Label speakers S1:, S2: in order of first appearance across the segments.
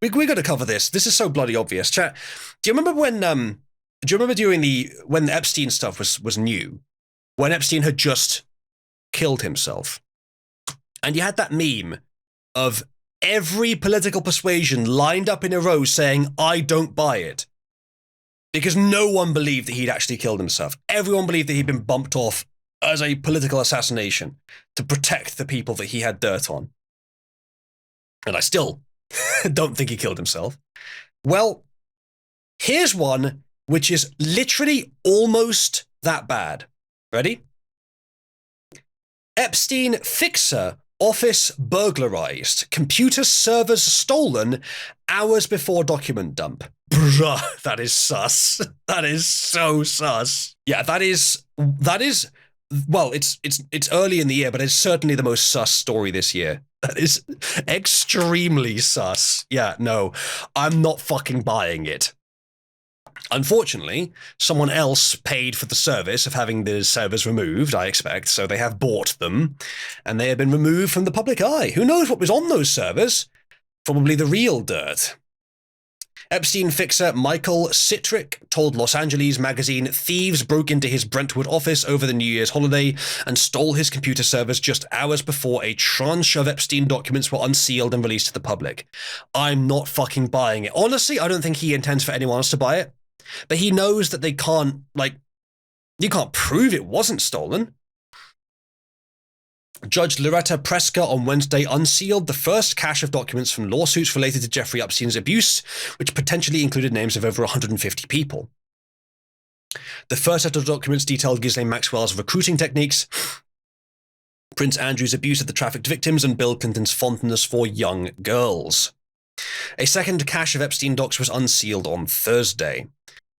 S1: We got to cover this. This is so bloody obvious. Chat. Do you remember when do you remember during when the Epstein stuff was new, when Epstein had just killed himself, and you had that meme of every political persuasion lined up in a row saying, "I don't buy it," because no one believed that he'd actually killed himself. Everyone believed that he'd been bumped off as a political assassination to protect the people that he had dirt on. And I still don't think he killed himself. Well, here's one which is literally almost that bad. Ready? Epstein fixer office burglarized. Computer servers stolen hours before document dump. Bruh, that is sus. That is so sus. Yeah, that is well, it's early in the year, but it's certainly the most sus story this year. That is extremely sus. Yeah, no, I'm not fucking buying it. Unfortunately, someone else paid for the service of having the servers removed, I expect, so they have bought them, and they have been removed from the public eye. Who knows what was on those servers? Probably the real dirt. Epstein fixer Michael Citrick told Los Angeles magazine thieves broke into his Brentwood office over the New Year's holiday and stole his computer servers just hours before a tranche of Epstein documents were unsealed and released to the public. I'm not fucking buying it. Honestly, I don't think he intends for anyone else to buy it. But he knows that they can't, you can't prove it wasn't stolen. Judge Loretta Preska on Wednesday unsealed the first cache of documents from lawsuits related to Jeffrey Epstein's abuse, which potentially included names of over 150 people. The first set of documents detailed Ghislaine Maxwell's recruiting techniques, Prince Andrew's abuse of the trafficked victims, and Bill Clinton's fondness for young girls. A second cache of Epstein docs was unsealed on Thursday.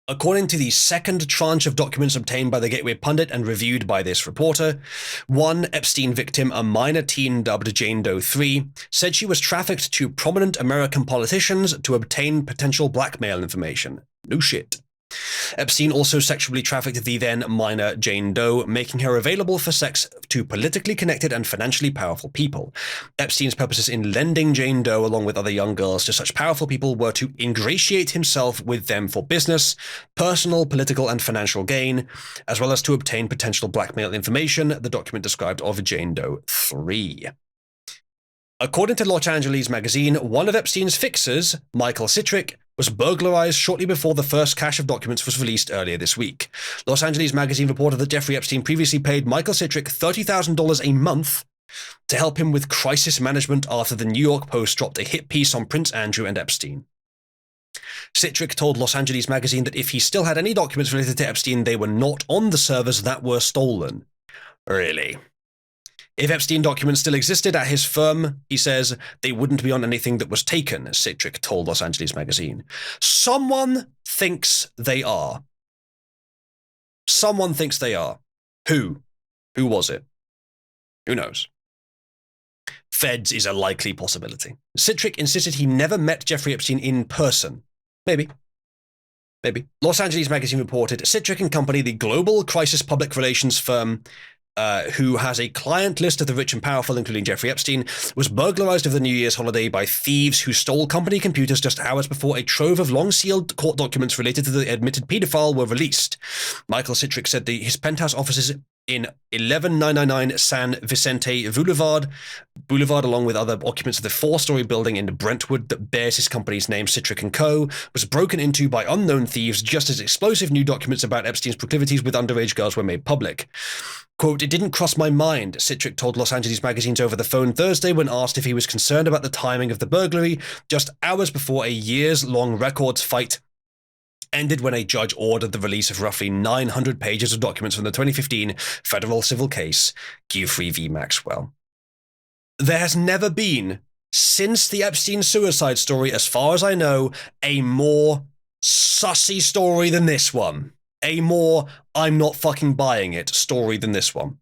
S1: According to the second tranche of documents obtained by the Gateway Pundit and reviewed by this reporter, one Epstein victim, a minor teen dubbed Jane Doe 3, said she was trafficked to prominent American politicians to obtain potential blackmail information. No shit. Epstein also sexually trafficked the then minor Jane Doe, making her available for sex to politically connected and financially powerful people. Epstein's purposes in lending Jane Doe along with other young girls to such powerful people were to ingratiate himself with them for business, personal, political, and financial gain, as well as to obtain potential blackmail information, the document described of Jane Doe 3. According to Los Angeles magazine, one of Epstein's fixers, Michael Citrick, was burglarized shortly before the first cache of documents was released earlier this week. Los Angeles magazine reported that Jeffrey Epstein previously paid Michael Citrick $30,000 a month to help him with crisis management after the New York Post dropped a hit piece on Prince Andrew and Epstein. Citrick told Los Angeles magazine that if he still had any documents related to Epstein, they were not on the servers that were stolen. Really? If Epstein documents still existed at his firm, he says, they wouldn't be on anything that was taken, Citrick told Los Angeles magazine. Someone thinks they are. Someone thinks they are. Who? Who was it? Who knows? Feds is a likely possibility. Citrick insisted he never met Jeffrey Epstein in person. Maybe. Los Angeles magazine reported Citrick and Company, the global crisis public relations firm, who has a client list of the rich and powerful, including Jeffrey Epstein, was burglarized over the New Year's holiday by thieves who stole company computers just hours before a trove of long-sealed court documents related to the admitted pedophile were released. Michael Citrick said his penthouse offices in 11999 San Vicente Boulevard, along with other occupants of the four-story building in Brentwood that bears his company's name, Citrick & Co., was broken into by unknown thieves just as explosive new documents about Epstein's proclivities with underage girls were made public. Quote, "It didn't cross my mind," Citrick told Los Angeles magazines over the phone Thursday when asked if he was concerned about the timing of the burglary just hours before a years-long records fight ended when a judge ordered the release of roughly 900 pages of documents from the 2015 federal civil case, Giuffre v. Maxwell. There has never been, since the Epstein suicide story, as far as I know, a more sussy story than this one. A more I'm not fucking buying it story than this one.